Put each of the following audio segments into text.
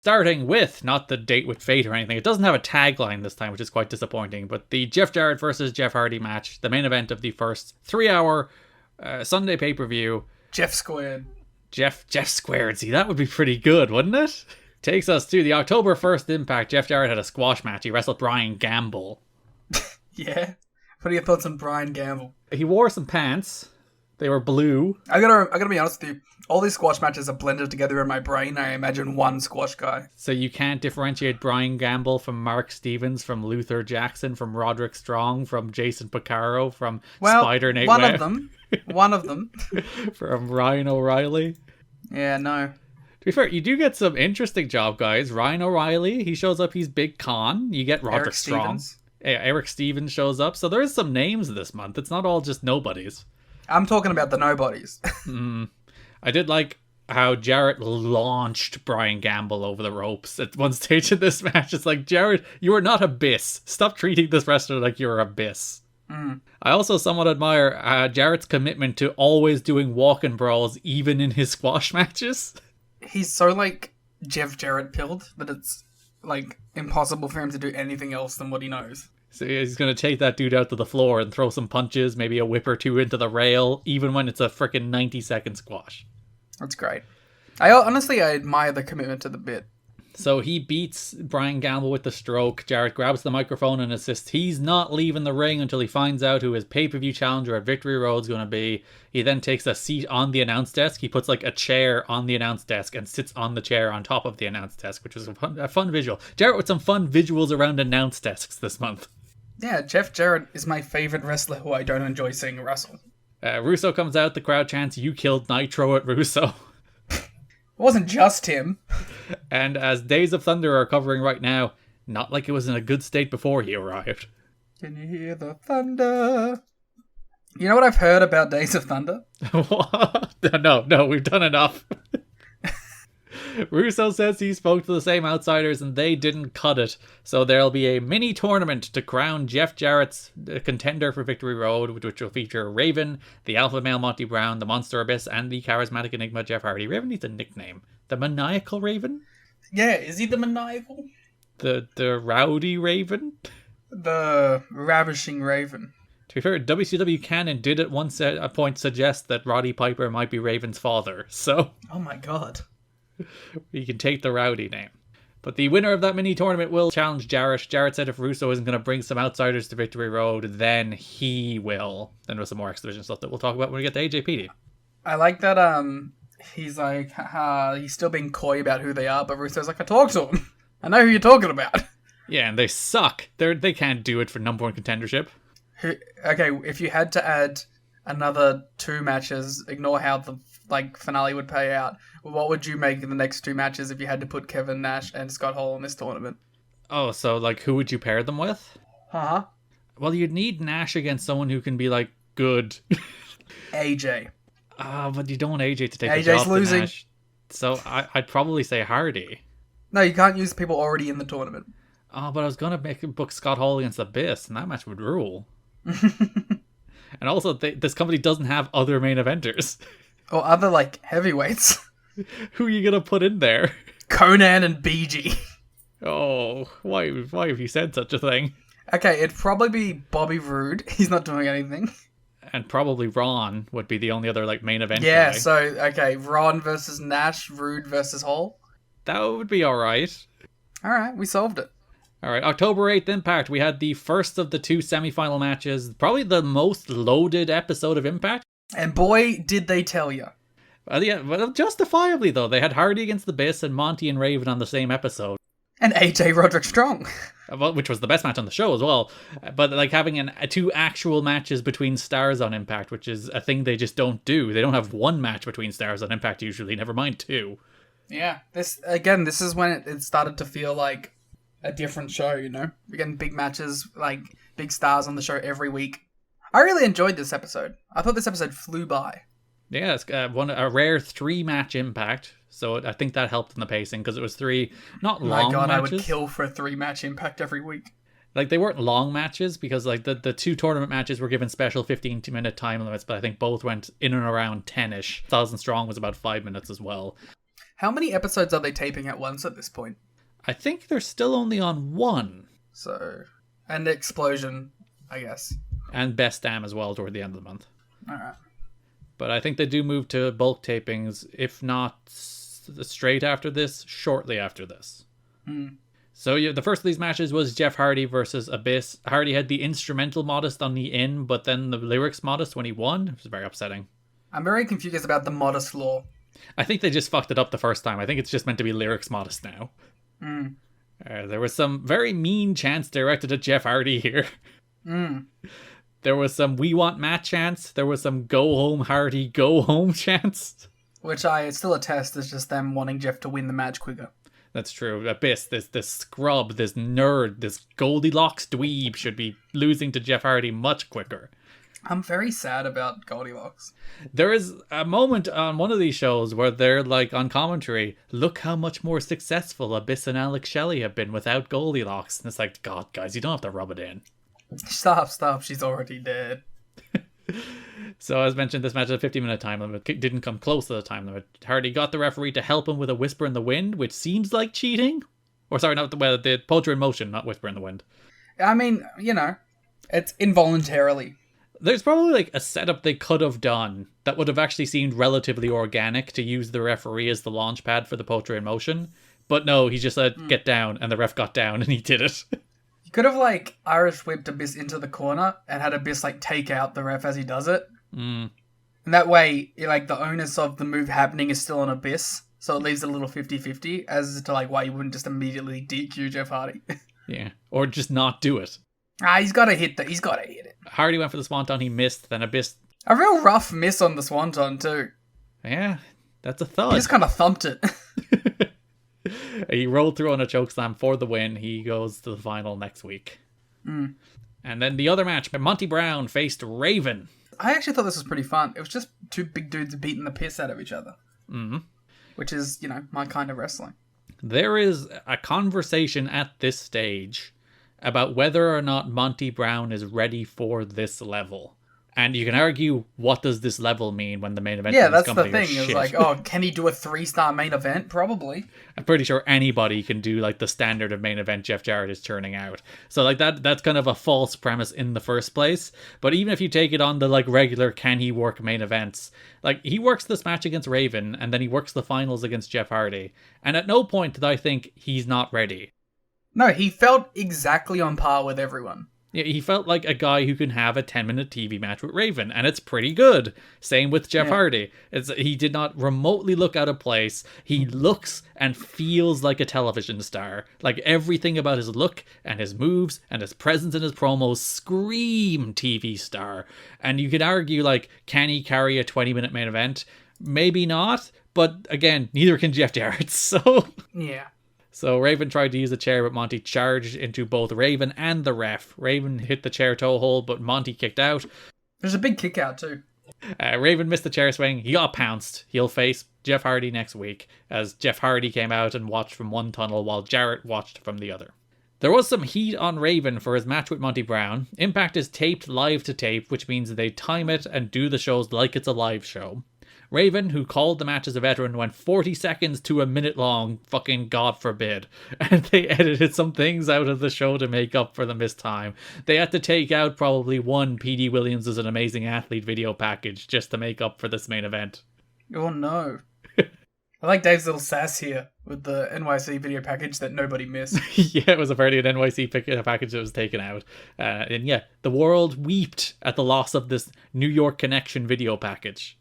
Starting with, not the Date with Fate or anything, it doesn't have a tagline this time, which is quite disappointing, but the Jeff Jarrett versus Jeff Hardy match, the main event of the first 3-hour Sunday pay-per-view. Jeff squared. Jeff squared. See, that would be pretty good, wouldn't it? Takes us to the October 1st Impact. Jeff Jarrett had a squash match. He wrestled Brian Gamble. Yeah? What are your thoughts on Brian Gamble? He wore some pants. They were blue. I gotta be honest with you. All these squash matches are blended together in my brain. I imagine one squash guy. So you can't differentiate Brian Gamble from Mark Stevens, from Luther Jackson, from Roderick Strong, from Jason Porcaro, from Spider Nate one Webb. of them. One of them. From Ryan O'Reilly. Yeah, no. To be fair, you do get some interesting job guys. Ryan O'Reilly, he shows up, he's Big Con. You get Roderick Strong. Eric Stevens shows up. So there is some names this month. It's not all just nobodies. I'm talking about the nobodies. I did like how Jarrett launched Brian Gamble over the ropes at one stage in this match. It's like, Jarrett, you are not Abyss. Stop treating this wrestler like you're Abyss. I also somewhat admire Jarrett's commitment to always doing walk-in brawls, even in his squash matches. He's so, like, Jeff Jarrett pilled that it's, like, impossible for him to do anything else than what he knows. So he's going to take that dude out to the floor and throw some punches, maybe a whip or two into the rail, even when it's a freaking 90-second squash. That's great. I admire the commitment to the bit. So he beats Brian Gamble with the stroke. Jarrett grabs the microphone and insists he's not leaving the ring until he finds out who his pay-per-view challenger at Victory Road is going to be. He then takes a seat on the announce desk. He puts like a chair on the announce desk and sits on the chair on top of the announce desk, which was a fun visual. Jarrett with some fun visuals around announce desks this month. Yeah, Jeff Jarrett is my favorite wrestler who I don't enjoy seeing wrestle. Russo comes out. The crowd chants, "You killed Nitro" at Russo. It wasn't just him. And as Days of Thunder are covering right now, not like it was in a good state before he arrived. Can you hear the thunder? You know what I've heard about Days of Thunder? What? No, we've done enough. Russo says he spoke to the same outsiders and they didn't cut it. So there'll be a mini tournament to crown Jeff Jarrett's contender for Victory Road, which will feature Raven, the alpha male Monty Brown, the Monster Abyss, and the charismatic enigma Jeff Hardy. Raven needs a nickname. The Maniacal Raven? Yeah, is he the Maniacal? The Rowdy Raven? The Ravishing Raven. To be fair, WCW canon did at one point suggest that Roddy Piper might be Raven's father, so... Oh my god. You can take the Rowdy name. But the winner of that mini tournament will challenge Jarrett. Jarrett said if Russo isn't going to bring some outsiders to Victory Road, then he will. Then there's some more X Division stuff that we'll talk about when we get to AJPD. I like that he's like, he's still being coy about who they are, but Russo's like, I talked to him. I know who you're talking about. Yeah, and they suck. They can't do it for number one contendership. Okay, if you had to add another 2 matches, ignore how the finale would pay out, what would you make in the next 2 matches if you had to put Kevin Nash and Scott Hall in this tournament? Oh, so who would you pair them with? Huh? Well, you'd need Nash against someone who can be good. AJ. But you don't want AJ to take AJ's the job losing. To Nash. So I'd probably say Hardy. No, you can't use people already in the tournament. Oh, but I was going to book Scott Hall against Abyss, and that match would rule. And also, this company doesn't have other main eventers. Or other, heavyweights. Who are you going to put in there? Conan and BG. Oh, why have you said such a thing? Okay, it'd probably be Bobby Roode. He's not doing anything. And probably Ron would be the only other, main event Yeah, guy. so, okay, Ron versus Nash, Roode versus Hall. That would be alright. Alright, we solved it. Alright, October 8th Impact. We had the first of the 2 semifinal matches. Probably the most loaded episode of Impact. And boy, did they tell you. Well, justifiably, though. They had Hardy against the Abyss and Monty and Raven on the same episode. And AJ Roderick Strong. Which was the best match on the show as well. But having 2 actual matches between stars on Impact, which is a thing they just don't do. They don't have 1 match between stars on Impact usually, never mind 2. Yeah, this is when it started to feel like a different show, you know? We're getting big matches, big stars on the show every week. I really enjoyed this episode. I thought this episode flew by. Yeah, it's a rare 3-match Impact, so I think that helped in the pacing, because it was 3 not long matches. My God, I would kill for a 3-match Impact every week. They weren't long matches, because the 2 tournament matches were given special 15-minute time limits, but I think both went in and around 10-ish. 1,000 Strong was about 5 minutes as well. How many episodes are they taping at once at this point? I think they're still only on one. So, and Explosion, I guess. And Best Damn as well toward the end of the month. Alright. But I think they do move to bulk tapings, if not straight after this, shortly after this. So yeah, the first of these matches was Jeff Hardy versus Abyss. Hardy had the instrumental modest on the in, but then the lyrics modest when he won. It was very upsetting. I'm very confused about the modest law. I think they just fucked it up the first time. I think it's just meant to be lyrics modest now. There was some very mean chants directed at Jeff Hardy here. There was some "We want Matt" chants. There was some "Go home Hardy, go home" chants. Which I still attest is just them wanting Jeff to win the match quicker. That's true. Abyss, this scrub, this nerd, this Goldilocks dweeb should be losing to Jeff Hardy much quicker. I'm very sad about Goldilocks. There is a moment on one of these shows where they're like on commentary, look how much more successful Abyss and Alex Shelley have been without Goldilocks. And it's like, God, guys, you don't have to rub it in. Stop, she's already dead. So as mentioned, this match had a 15-minute time limit. Didn't come close to the time limit. Hardy got the referee to help him with a whisper in the wind, which seems like cheating. Or sorry, not the Poacher in Motion, not whisper in the wind. I mean, it's involuntarily. There's probably like a setup they could have done that would have actually seemed relatively organic to use the referee as the launch pad for the Poacher in Motion. But no, he just said, get down, and the ref got down, and he did it. You could have, Irish whipped Abyss into the corner and had Abyss, take out the ref as he does it. And that way, the onus of the move happening is still on Abyss, so it leaves it a little 50-50, as to, why you wouldn't just immediately DQ Jeff Hardy. Yeah, or just not do it. He's got to hit that. He's got to hit it. Hardy went for the Swanton, he missed, then Abyss... A real rough miss on the Swanton, too. Yeah, that's a thud. He just kind of thumped it. He rolled through on a chokeslam for the win. He goes to the final next week. And then the other match, Monty Brown faced Raven. I actually thought this was pretty fun. It was just two big dudes beating the piss out of each other. Which is, my kind of wrestling. There is a conversation at this stage about whether or not Monty Brown is ready for this level. And you can argue, what does this level mean when the main event of this company is shit? Yeah, that's the thing. It's can he do a 3-star main event? Probably. I'm pretty sure anybody can do the standard of main event Jeff Jarrett is churning out. So that's kind of a false premise in the first place. But even if you take it on the regular can he work main events, he works this match against Raven and then he works the finals against Jeff Hardy. And at no point did I think he's not ready. No, he felt exactly on par with everyone. Yeah, he felt like a guy who can have a 10-minute TV match with Raven, and it's pretty good. Same with Jeff Hardy. He did not remotely look out of place. He looks and feels like a television star. Everything about his look and his moves and his presence in his promos scream TV star. And you could argue, can he carry a 20-minute main event? Maybe not, but again, neither can Jeff Jarrett, so... Yeah. So Raven tried to use the chair, but Monty charged into both Raven and the ref. Raven hit the chair toe hold, but Monty kicked out. There's a big kick out too. Raven missed the chair swing. He got pounced. He'll face Jeff Hardy next week, as Jeff Hardy came out and watched from one tunnel while Jarrett watched from the other. There was some heat on Raven for his match with Monty Brown. Impact is taped live to tape, which means they time it and do the shows like it's a live show. Raven, who called the match as a veteran, went 40 seconds to a minute long, fucking God forbid. And they edited some things out of the show to make up for the missed time. They had to take out probably one P.D. Williams is an amazing athlete video package just to make up for this main event. Oh no. I like Dave's little sass here with the NYC video package that nobody missed. Yeah, it was apparently an NYC package that was taken out. And yeah, the world wept at the loss of this New York Connection video package.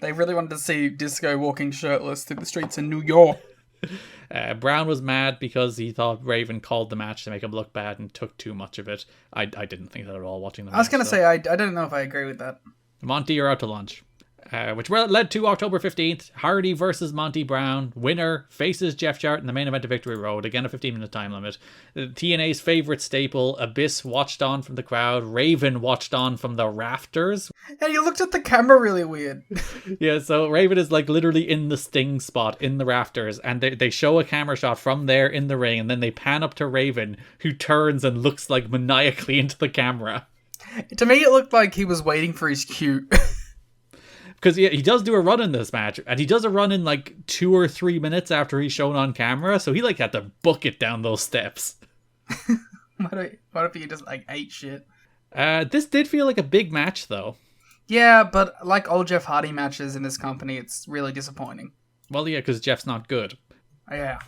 They really wanted to see Disco walking shirtless through the streets in New York. Brown was mad because he thought Raven called the match to make him look bad and took too much of it. I didn't think that at all watching the match. I was going to say, I don't know if I agree with that. Monty, you're out to lunch. Which led to October 15th, Hardy versus Monty Brown. Winner faces Jeff Jarrett in the main event of Victory Road. Again, a 15-minute time limit. TNA's favourite staple, Abyss watched on from the crowd. Raven watched on from the rafters. And you looked at the camera really weird. Yeah, so Raven is literally in the sting spot in the rafters. And they show a camera shot from there in the ring. And then they pan up to Raven, who turns and looks maniacally into the camera. To me, it looked like he was waiting for his cue. Because he does do a run in this match, and he does a run in like 2 or 3 minutes after he's shown on camera, so he like had to book it down those steps. What if he just like ate shit? This did feel like a big match, though. Yeah, but like all Jeff Hardy matches in this company, it's really disappointing. Well, yeah, because Jeff's not good. Yeah.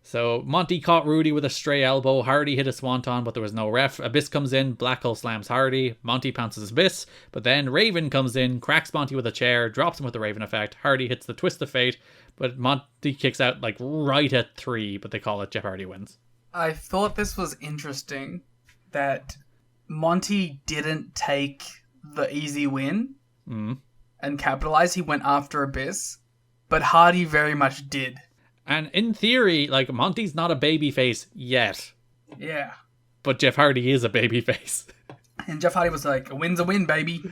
So Monty caught Rudy with a stray elbow. Hardy hit a swanton, but there was no ref. Abyss comes in. Black Hole slams Hardy. Monty pounces Abyss, but then Raven comes in, cracks Monty with a chair, drops him with the Raven effect. Hardy hits the Twist of Fate, but Monty kicks out like right at 3, but they call it Jeff Hardy wins. I thought this was interesting that Monty didn't take the easy win and capitalize. He went after Abyss, but Hardy very much did. And in theory, like, Monty's not a babyface yet. Yeah. But Jeff Hardy is a babyface. And Jeff Hardy was like, a win's a win, baby.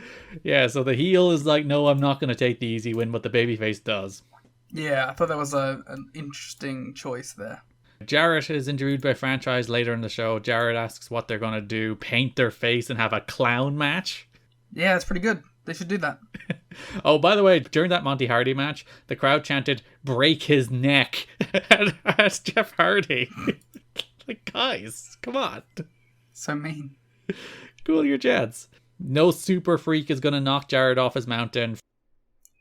Yeah, so the heel is like, no, I'm not going to take the easy win, but the babyface does. Yeah, I thought that was an interesting choice there. Jarrett is interviewed by Franchise later in the show. Jarrett asks what they're going to do, paint their face and have a clown match. Yeah, it's pretty good. They should do that. Oh, by the way, during that Monty Hardy match, the crowd chanted, break his neck at Jeff Hardy. Like, guys, come on. So mean. Cool your jets. No super freak is going to knock Jarrett off his mountain.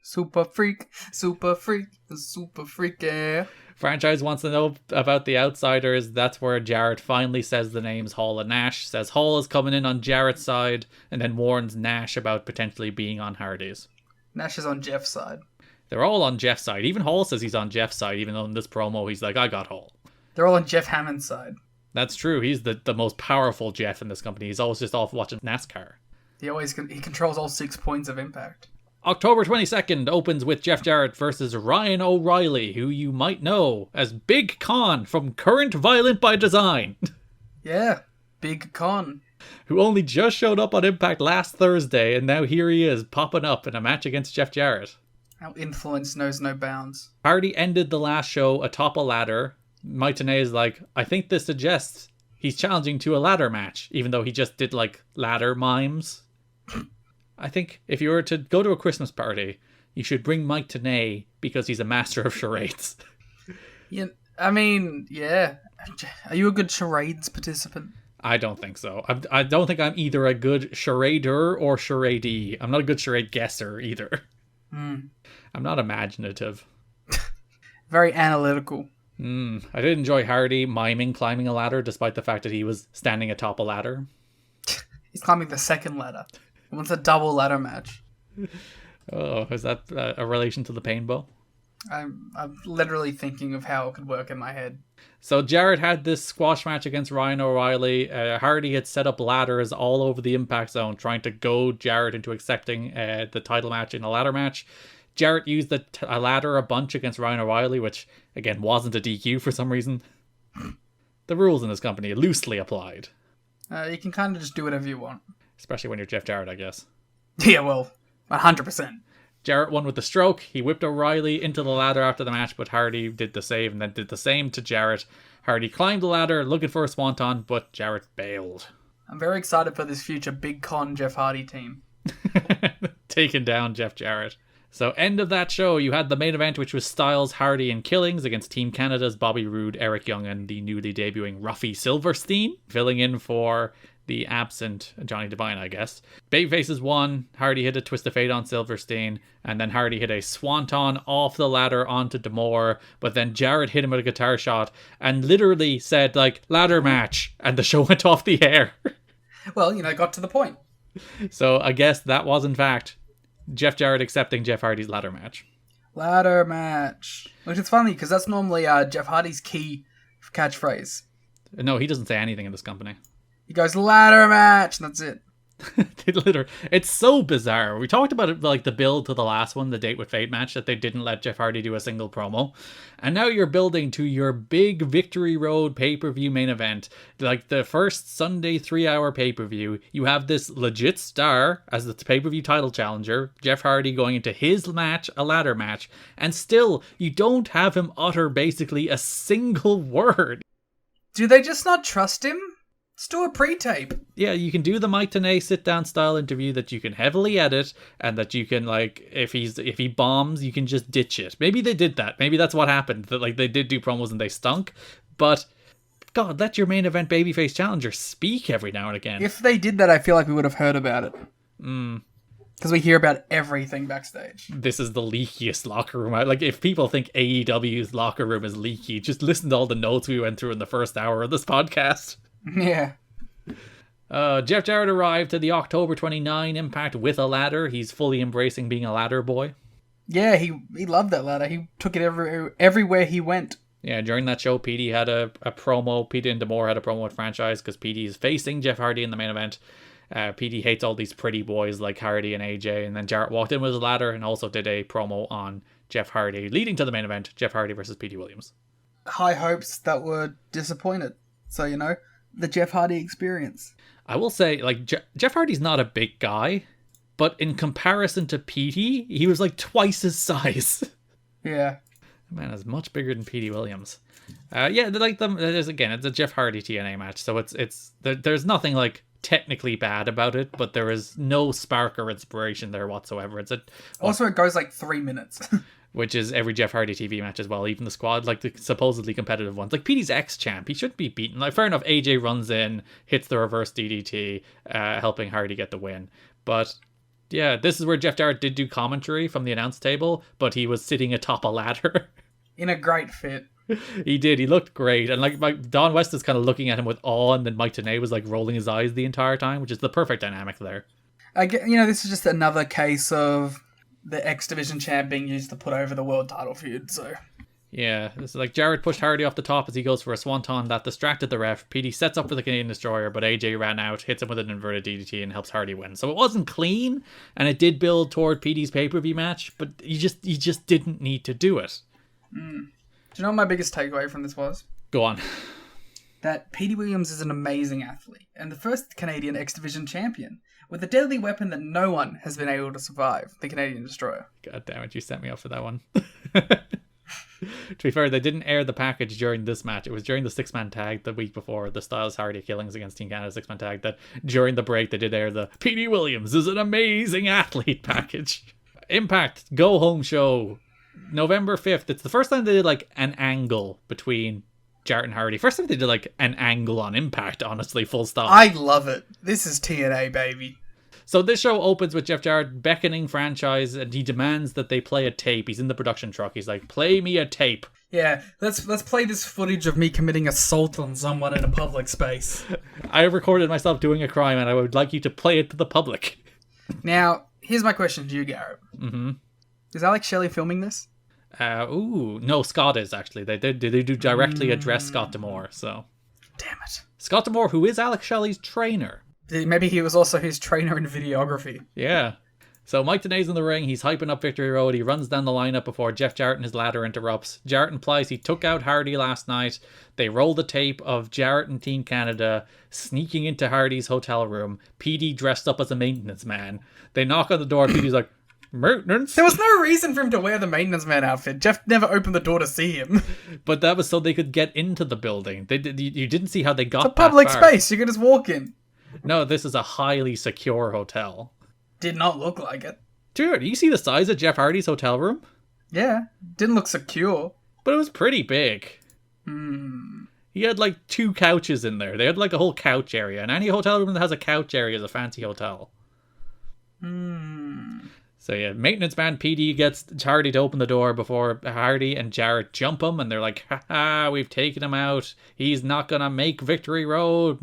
Super freak, super freak, super freak, yeah. Franchise wants to know about the Outsiders. That's where Jarrett finally says the names Hall and Nash. Says Hall is coming in on Jarrett's side, and then warns Nash about potentially being on Hardy's. Nash is on Jeff's side. They're all on Jeff's side. Even Hall says he's on Jeff's side, even though in this promo he's like, I got Hall. They're all on Jeff Hammond's side. That's true. He's the most powerful Jeff in this company. He's always just off watching NASCAR. He controls all 6 points of Impact. October 22nd opens with Jeff Jarrett versus Ryan O'Reilly, who you might know as Big Con from Current Violent by Design. Yeah, Big Con. Who only just showed up on Impact last Thursday, and now here he is, popping up in a match against Jeff Jarrett. Our influence knows no bounds. Hardy ended the last show atop a ladder. Mike Tenay is like, I think this suggests he's challenging to a ladder match, even though he just did like ladder mimes. I think if you were to go to a Christmas party, you should bring Mike Tenay because he's a master of charades. Yeah, I mean, yeah. Are you a good charades participant? I don't think so. I don't think I'm either a good charader or charadee. I'm not a good charade guesser either. I'm not imaginative. Very analytical. I did enjoy Hardy miming climbing a ladder despite the fact that he was standing atop a ladder. He's climbing the second ladder. It wants a double ladder match. Oh, is that a relation to the pain bow? I'm literally thinking of how it could work in my head. So Jarrett had this squash match against Ryan O'Reilly. Hardy had set up ladders all over the Impact Zone, trying to goad Jarrett into accepting the title match in a ladder match. Jarrett used a ladder a bunch against Ryan O'Reilly, which, again, wasn't a DQ for some reason. The rules in this company loosely applied. You can kind of just do whatever you want. Especially when you're Jeff Jarrett, I guess. Yeah, well, 100%. Jarrett won with the stroke. He whipped O'Reilly into the ladder after the match, but Hardy did the save and then did the same to Jarrett. Hardy climbed the ladder looking for a swanton, but Jarrett bailed. I'm very excited for this future Big Con Jeff Hardy team. Taking down Jeff Jarrett. So end of that show, you had the main event, which was Styles, Hardy, and Killings against Team Canada's Bobby Roode, Eric Young, and the newly debuting Ruffy Silverstein, filling in for the absent Johnny Devine, I guess. Babyfaces won. Hardy hit a Twist of Fate on Silverstein, and then Hardy hit a swanton off the ladder onto D'Amore, but then Jarrett hit him with a guitar shot and literally said, like, ladder match, and the show went off the air. Well, got to the point. So I guess that was, in fact, Jeff Jarrett accepting Jeff Hardy's ladder match. Ladder match. Which is funny, because that's normally Jeff Hardy's key catchphrase. No, he doesn't say anything in this company. He goes, ladder match, and that's it. It's so bizarre. We talked about it, like the build to the last one, the Date with Fate match, that they didn't let Jeff Hardy do a single promo. And now you're building to your big Victory Road pay-per-view main event. Like the first Sunday 3-hour pay-per-view, you have this legit star as the pay-per-view title challenger, Jeff Hardy going into his match, a ladder match, and still you don't have him utter basically a single word. Do they just not trust him? Let's do a pre-tape. Yeah, you can do the Mike Tenay sit-down style interview that you can heavily edit, and that you can, like, if he bombs, you can just ditch it. Maybe they did that. Maybe that's what happened. That, like, they did do promos and they stunk. But, God, let your main event babyface challenger speak every now and again. If they did that, I feel like we would have heard about it. Because we hear about everything backstage. This is the leakiest locker room. Like, if people think AEW's locker room is leaky, just listen to all the notes we went through in the first hour of this podcast. Yeah. Jeff Jarrett arrived to the October 29 Impact with a ladder. He's fully embracing being a ladder boy. Yeah, he loved that ladder. He took it everywhere he went. Yeah, during that show, PD had a promo. PD and D'Amore had a promo with Franchise because PD is facing Jeff Hardy in the main event. PD hates all these pretty boys like Hardy and AJ. And then Jarrett walked in with a ladder and also did a promo on Jeff Hardy, leading to the main event, Jeff Hardy versus PD Williams. High hopes that were disappointed. So, you know, the Jeff Hardy experience. I will say, like, Jeff Hardy's not a big guy, but in comparison to PD, he was like twice his size. Yeah. Man is much bigger than PD Williams. Yeah, like them. It's a Jeff Hardy TNA match, so there's nothing like technically bad about it, but there is no spark or inspiration there whatsoever. Also, it goes like 3 minutes. Which is every Jeff Hardy TV match as well, even the squad, like the supposedly competitive ones. Like PD's ex-champ, he shouldn't be beaten. Like, fair enough, AJ runs in, hits the reverse DDT, helping Hardy get the win. But yeah, this is where Jeff Jarrett did do commentary from the announce table, but he was sitting atop a ladder. In a great fit. He did. He looked great. And like Don West is kind of looking at him with awe, and then Mike Tenay was like rolling his eyes the entire time, which is the perfect dynamic there. This is just another case of the X Division champ being used to put over the world title feud, so... Yeah, it's like Jarrett pushed Hardy off the top as he goes for a swanton that distracted the ref. PD sets up for the Canadian Destroyer, but AJ ran out, hits him with an inverted DDT, and helps Hardy win. So it wasn't clean, and it did build toward PD's pay-per-view match, but you just didn't need to do it. Do you know what my biggest takeaway from this was? Go on. That PD Williams is an amazing athlete, and the first Canadian X Division champion, with a deadly weapon that no one has been able to survive, the Canadian Destroyer. God damn it, you set me up for that one. To be fair, they didn't air the package during this match. It was during the six-man tag the week before, the Styles Hardy Killings against Team Canada six-man tag, that during the break they did air the PD Williams is an amazing athlete package. Impact Go Home Show, November 5th. It's the first time they did like an angle between Jarrett and Hardy. First time they did like an angle on Impact, honestly, full stop. I love it. This is TNA, baby. So this show opens with Jeff Jarrett beckoning Franchise, and he demands that they play a tape. He's in the production truck. He's like, play me a tape. Yeah, let's play this footage of me committing assault on someone in a public space. I recorded myself doing a crime, and I would like you to play it to the public. Now, here's my question to you, Garrett. Mm-hmm. Is Alex Shelley filming this? No, Scott is, actually. They do directly address Scott D'Amore, so... Damn it. Scott D'Amore, who is Alex Shelley's trainer. Maybe he was also his trainer in videography. Yeah. So Mike Tenay's in the ring. He's hyping up Victory Road. He runs down the lineup before Jeff Jarrett and his ladder interrupts. Jarrett implies he took out Hardy last night. They roll the tape of Jarrett and Team Canada sneaking into Hardy's hotel room. PD dressed up as a maintenance man. They knock on the door. PD's like, maintenance? There was no reason for him to wear the maintenance man outfit. Jeff never opened the door to see him. But that was so they could get into the building. You didn't see how they got It's a public space. You could just walk in. No, this is a highly secure hotel. Did not look like it. Dude, you see the size of Jeff Hardy's hotel room? Yeah. Didn't look secure. But it was pretty big. He had like 2 couches in there. They had like a whole couch area. And any hotel room that has a couch area is a fancy hotel. So yeah, maintenance man PD gets Hardy to open the door before Hardy and Jarrett jump him, and they're like, ha, we've taken him out. He's not gonna make Victory Road.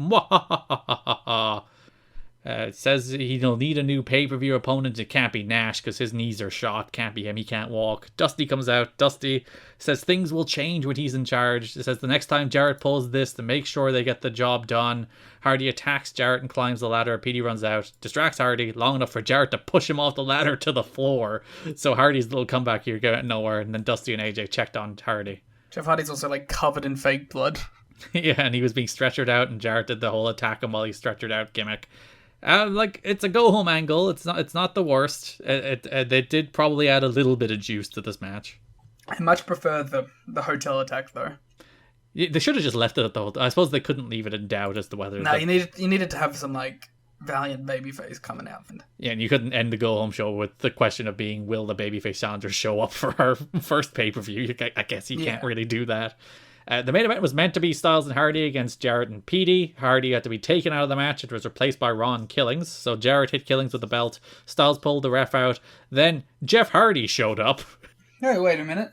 It says he'll need a new pay-per-view opponent. It can't be Nash because his knees are shot. Can't be him. He can't walk. Dusty comes out. Dusty says things will change when he's in charge. It says the next time Jarrett pulls this to make sure they get the job done. Hardy attacks Jarrett and climbs the ladder. PD runs out, distracts Hardy long enough for Jarrett to push him off the ladder to the floor. So Hardy's little comeback here got nowhere, and then Dusty and AJ checked on Hardy. Jeff Hardy's also like covered in fake blood. Yeah, and he was being stretchered out, and Jarrett did the whole attack him while he's stretchered out gimmick. Like, it's a go-home angle. It's not the worst. They did probably add a little bit of juice to this match. I much prefer the hotel attack, though. They should have just left it at the whole. I suppose they couldn't leave it in doubt as to whether. No, you needed to have some like valiant babyface coming out. Yeah, and you couldn't end the go home show with the question of being, will the babyface challenger show up for our first pay per view? I guess you can't really do that. The main event was meant to be Styles and Hardy against Jarrett and Petey. Hardy had to be taken out of the match. It was replaced by Ron Killings. So Jarrett hit Killings with the belt. Styles pulled the ref out. Then Jeff Hardy showed up. Hey, wait a minute.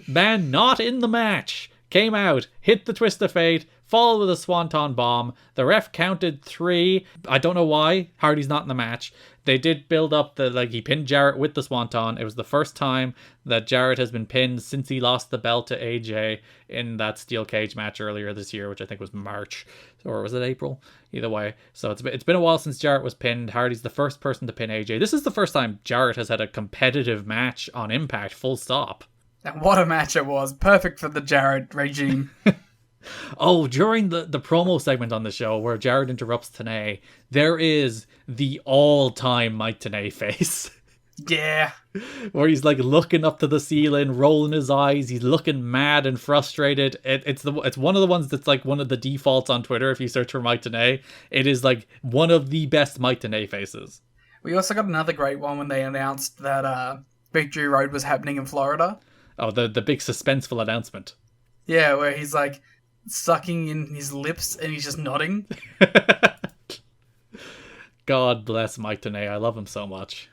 Man not in the match. Came out, hit the Twist of Fate, followed with a Swanton Bomb. The ref counted 3. I don't know why Hardy's not in the match. They did build up he pinned Jarrett with the Swanton. It was the first time that Jarrett has been pinned since he lost the belt to AJ in that steel cage match earlier this year, which I think was March, or was it April? Either way. So it's been a while since Jarrett was pinned. Hardy's the first person to pin AJ. This is the first time Jarrett has had a competitive match on Impact, full stop. And what a match it was. Perfect for the Jarrett regime. Oh, during the promo segment on the show where Jarrett interrupts Tenay, there is the all-time Mike Tenay face. Yeah. Where he's like looking up to the ceiling, rolling his eyes. He's looking mad and frustrated. It's one of the ones that's like one of the defaults on Twitter if you search for Mike Tenay. It is like one of the best Mike Tenay faces. We also got another great one when they announced that Victory Road was happening in Florida. Oh, the big suspenseful announcement. Yeah, where he's like sucking in his lips and he's just nodding. God bless Mike Tenay. I love him so much.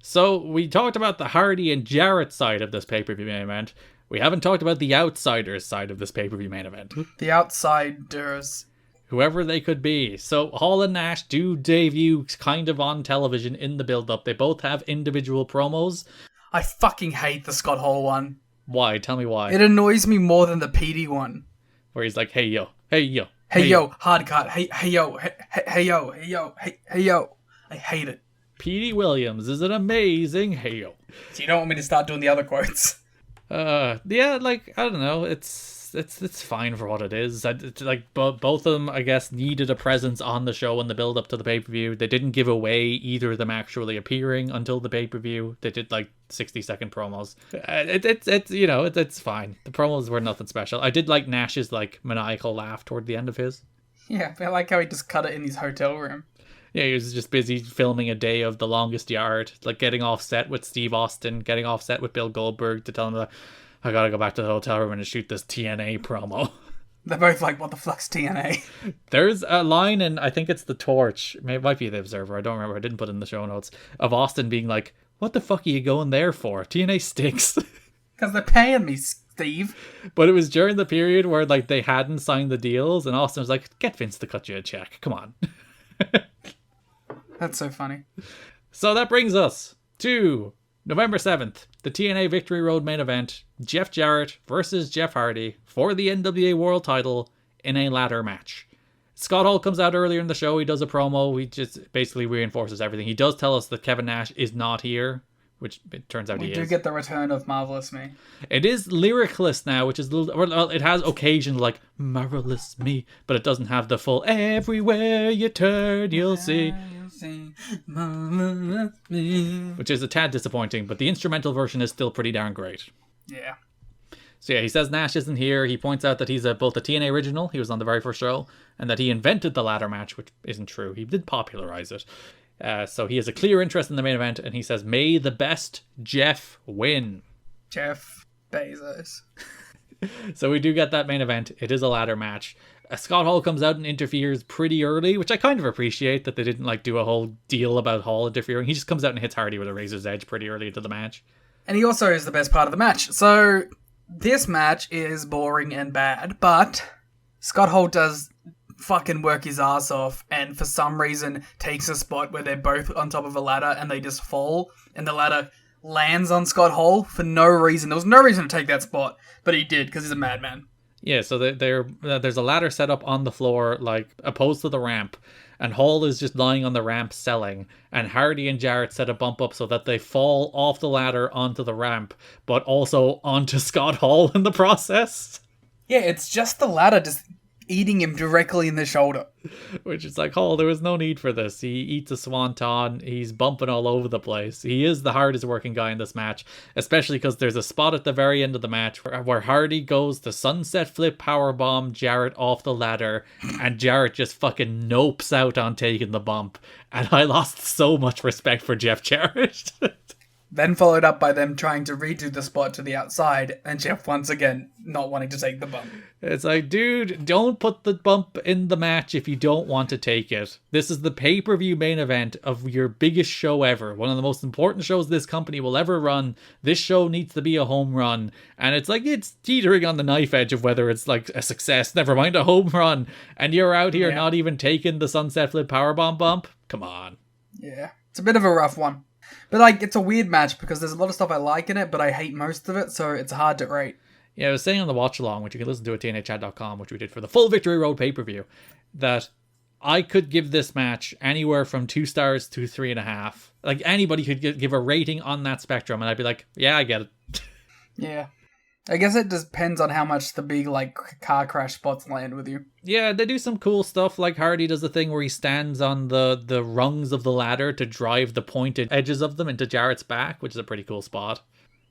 So we talked about the Hardy and Jarrett side of this pay-per-view main event. We haven't talked about the Outsiders side of this pay-per-view main event. The Outsiders. Whoever they could be. So Hall and Nash do debut kind of on television in the build-up. They both have individual promos. I fucking hate the Scott Hall one. Why? Tell me why. It annoys me more than the PD one. Where he's like, hey yo, hey yo. Hey yo, hard cut. Hey yo, hey yo, hey yo, hey yo. I hate it. Petey Williams is an amazing hey yo. So you don't want me to start doing the other quotes? Yeah, like, I don't know, it's fine for what it is. Both of them, I guess, needed a presence on the show in the build up to the pay-per-view. They didn't give away either of them actually appearing until the pay-per-view. They did like 60-second promos. It's fine. The promos were nothing special. I did like Nash's like maniacal laugh toward the end of his. Yeah, I like how he just cut it in his hotel room. Yeah, he was just busy filming a day of The Longest Yard, like getting off set with Steve Austin, getting off set with Bill Goldberg to tell him that I gotta go back to the hotel room and shoot this TNA promo. They're both like, what the fuck's TNA? There's a line in, I think it's The Torch, it might be The Observer, I don't remember, I didn't put it in the show notes, of Austin being like, what the fuck are you going there for? TNA stinks. Because they're paying me, Steve. But it was during the period where like they hadn't signed the deals, and Austin was like, get Vince to cut you a check, come on. That's so funny. So that brings us to November 7th, the TNA Victory Road main event, Jeff Jarrett versus Jeff Hardy for the NWA World title in a ladder match. Scott Hall comes out earlier in the show, he does a promo, he just basically reinforces everything. He does tell us that Kevin Nash is not here, which it turns out he is. We do get the return of Marvelous Me. It is lyricless now, which is well, it has occasion like Marvelous Me, but it doesn't have the full everywhere you turn you'll see. Which is a tad disappointing, but the instrumental version is still pretty darn great. Yeah. So yeah, he says Nash isn't here. He points out that he's both a TNA original, he was on the very first show, and that he invented the ladder match, which isn't true. He did popularize it. So he has a clear interest in the main event, and he says, may the best Jeff win. Jeff Bezos. So we do get that main event. It is a ladder match. Scott Hall comes out and interferes pretty early, which I kind of appreciate that they didn't like do a whole deal about Hall interfering. He just comes out and hits Hardy with a razor's edge pretty early into the match. And he also is the best part of the match. So this match is boring and bad, but Scott Hall does fucking work his ass off, and for some reason takes a spot where they're both on top of a ladder and they just fall, and the ladder lands on Scott Hall for no reason. There was no reason to take that spot, but he did because he's a madman. Yeah, so there's a ladder set up on the floor, like opposed to the ramp, and Hall is just lying on the ramp selling, and Hardy and Jarrett set a bump up so that they fall off the ladder onto the ramp, but also onto Scott Hall in the process. Yeah, it's just the ladder just eating him directly in the shoulder. Which is like, oh, there was no need for this. He eats a swanton. He's bumping all over the place. He is the hardest working guy in this match, especially because there's a spot at the very end of the match where Hardy goes to sunset flip powerbomb Jarrett off the ladder, and Jarrett just fucking nopes out on taking the bump. And I lost so much respect for Jeff Jarrett. Then followed up by them trying to redo the spot to the outside, and Jeff once again not wanting to take the bump. It's like, dude, don't put the bump in the match if you don't want to take it. This is the pay-per-view main event of your biggest show ever. One of the most important shows this company will ever run. This show needs to be a home run. And it's like, it's teetering on the knife edge of whether it's like a success, never mind a home run. And you're out here not even taking the sunset flip powerbomb bump? Come on. Yeah, it's a bit of a rough one. But, like, it's a weird match because there's a lot of stuff I like in it, but I hate most of it, so it's hard to rate. Yeah, I was saying on the watch along, which you can listen to at tnachat.com, which we did for the full Victory Road pay-per-view, that I could give this match anywhere from 2 stars to 3.5. Like, anybody could give a rating on that spectrum, and I'd be like, yeah, I get it. Yeah. I guess it depends on how much the big, like, car crash spots land with you. Yeah, they do some cool stuff, like Hardy does the thing where he stands on the rungs of the ladder to drive the pointed edges of them into Jarrett's back, which is a pretty cool spot.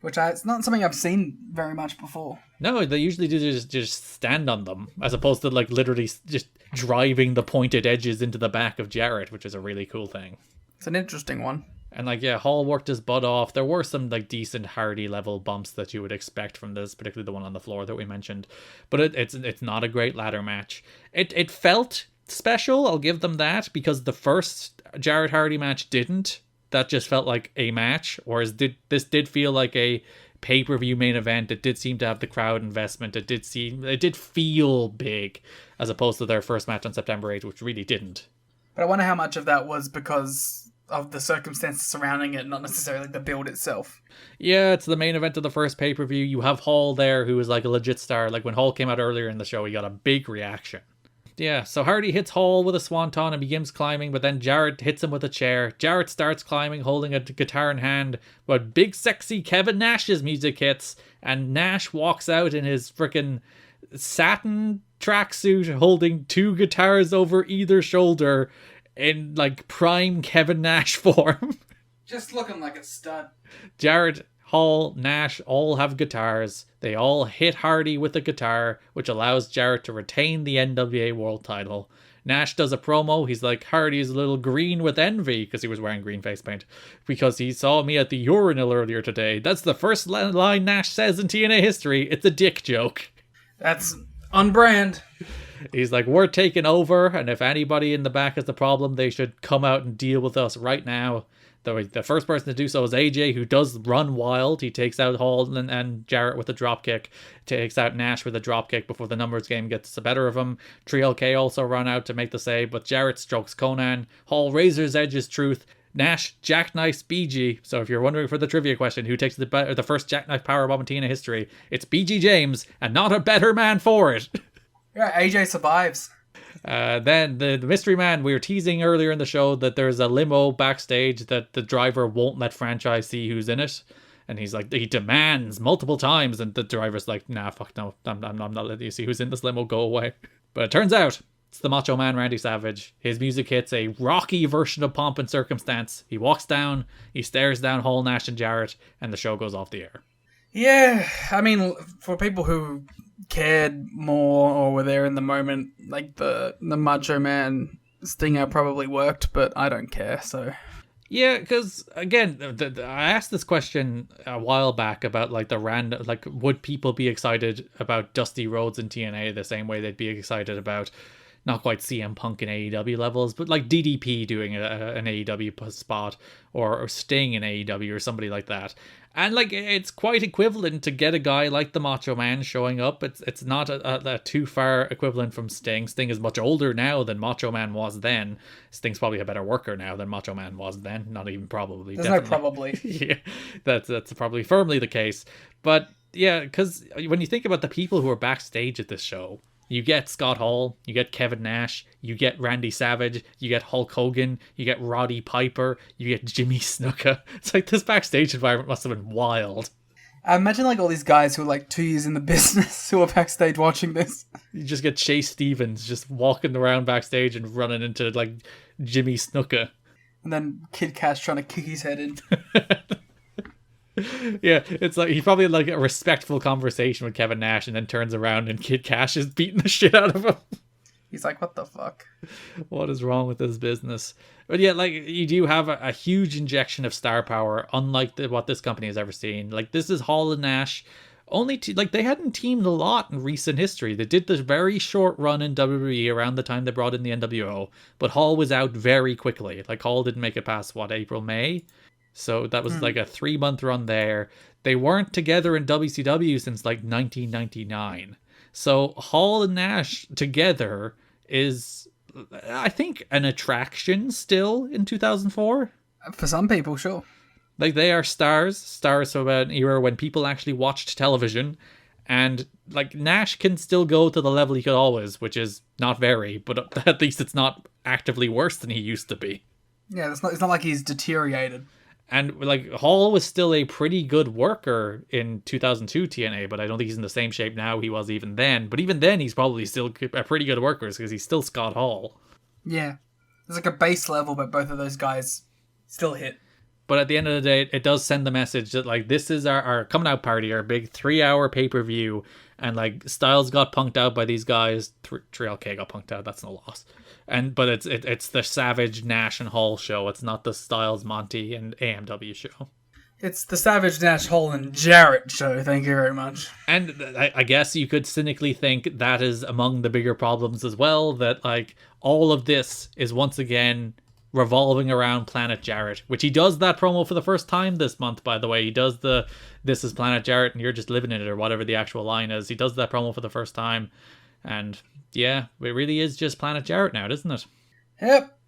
It's not something I've seen very much before. No, they usually do just stand on them, as opposed to, like, literally just driving the pointed edges into the back of Jarrett, which is a really cool thing. It's an interesting one. And, like, yeah, Hall worked his butt off. There were some, like, decent Hardy level bumps that you would expect from this, particularly the one on the floor that we mentioned. But it's not a great ladder match. It felt special, I'll give them that, because the first Jarrett Hardy match didn't. That just felt like a match, whereas this did feel like a pay-per-view main event. It did seem to have the crowd investment. It did feel big, as opposed to their first match on September 8th, which really didn't. But I wonder how much of that was because of the circumstances surrounding it, not necessarily the build itself. Yeah, it's the main event of the first pay-per-view. You have Hall there, who is like a legit star. Like when Hall came out earlier in the show, he got a big reaction. Yeah, so Hardy hits Hall with a swanton and begins climbing, but then Jarrett hits him with a chair. Jarrett starts climbing, holding a guitar in hand, but big sexy Kevin Nash's music hits, and Nash walks out in his freaking satin tracksuit, holding 2 guitars over either shoulder, in like prime Kevin Nash form. Just looking like a stud. Jarrett, Hall, Nash all have guitars. They all hit Hardy with a guitar, which allows Jarrett to retain the NWA World title. Nash does a promo. He's like, Hardy is a little green with envy, because he was wearing green face paint, because he saw me at the urinal earlier today. That's the first line Nash says in TNA history. It's a dick joke. That's on brand. He's like, we're taking over, and if anybody in the back has the problem, they should come out and deal with us right now. The first person to do so is AJ, who does run wild. He takes out Hall and Jarrett with a dropkick, takes out Nash with a dropkick before the numbers game gets the better of him. 3LK also run out to make the save, but Jarrett strokes Conan. Hall razors edges Truth. Nash jackknifes BG. So if you're wondering for the trivia question, who takes the first jackknife powerbomb in TNA history, it's BG James, and not a better man for it. Yeah, AJ survives. Then the mystery man, we were teasing earlier in the show that there's a limo backstage that the driver won't let franchise see who's in it. And he's like, he demands multiple times. And the driver's like, nah, fuck no. I'm not letting you see who's in this limo. Go away. But it turns out it's the Macho Man Randy Savage. His music hits a rocky version of Pomp and Circumstance. He walks down, he stares down Hall, Nash, and Jarrett, and the show goes off the air. Yeah, I mean, for people who cared more or were there in the moment, like the Macho Man stinger probably worked, but I don't care, so. Yeah, because again, I asked this question a while back about like would people be excited about Dusty Rhodes in TNA the same way they'd be excited about not quite CM Punk in AEW levels, but like DDP doing an AEW spot or Sting in AEW or somebody like that. And like it's quite equivalent to get a guy like the Macho Man showing up. It's not a too far equivalent from Sting. Sting is much older now than Macho Man was then. Sting's probably a better worker now than Macho Man was then. Not even probably. There's definitely. no probably. Yeah, that's probably firmly the case. But yeah, because when you think about the people who are backstage at this show, you get Scott Hall, you get Kevin Nash, you get Randy Savage, you get Hulk Hogan, you get Roddy Piper, you get Jimmy Snuka. It's like this backstage environment must have been wild. I imagine like all these guys who are like 2 years in the business who are backstage watching this. You just get Chase Stevens just walking around backstage and running into like Jimmy Snuka. And then Kid Cash trying to kick his head in. Yeah, it's like he probably had like a respectful conversation with Kevin Nash and then turns around and Kid Cash is beating the shit out of him. He's like, what the fuck? What is wrong with this business? But yeah, like you do have a huge injection of star power, unlike what this company has ever seen. Like this is Hall and Nash. Like they hadn't teamed a lot in recent history. They did this very short run in WWE around the time they brought in the NWO, but Hall was out very quickly. Like Hall didn't make it past April, May. So that was like a 3-month run there. They weren't together in WCW since like 1999. So Hall and Nash together is, I think, an attraction still in 2004. For some people, sure. Like they are stars of an era when people actually watched television, and like Nash can still go to the level he could always, which is not very, but at least it's not actively worse than he used to be. Yeah, it's not like he's deteriorated. And like Hall was still a pretty good worker in 2002 TNA, but I don't think he's in the same shape now he was even then. But even then, he's probably still a pretty good worker because he's still Scott Hall. Yeah, there's like a base level, but both of those guys still hit. But at the end of the day, it does send the message that like this is our coming out party, our big 3-hour pay-per-view, and like Styles got punked out by these guys. 3LK got punked out. That's no loss. But it's the Savage Nash and Hall show. It's not the Styles Monty and AMW show. It's the Savage Nash Hall and Jarrett show. Thank you very much. And I guess you could cynically think that is among the bigger problems as well. That like all of this is once again revolving around Planet Jarrett, which he does that promo for the first time this month, by the way. He does the "This is Planet Jarrett and you're just living in it," or whatever the actual line is. He does that promo for the first time. And yeah, it really is just Planet Jarrett now, isn't it? Yep.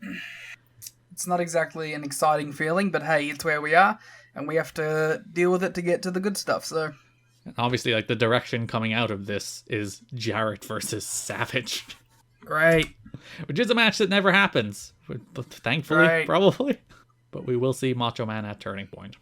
It's not exactly an exciting feeling, but hey, it's where we are, and we have to deal with it to get to the good stuff, so... Obviously, like, the direction coming out of this is Jarrett versus Savage. Great. Which is a match that never happens. But thankfully, Great. probably. But we will see Macho Man at Turning Point.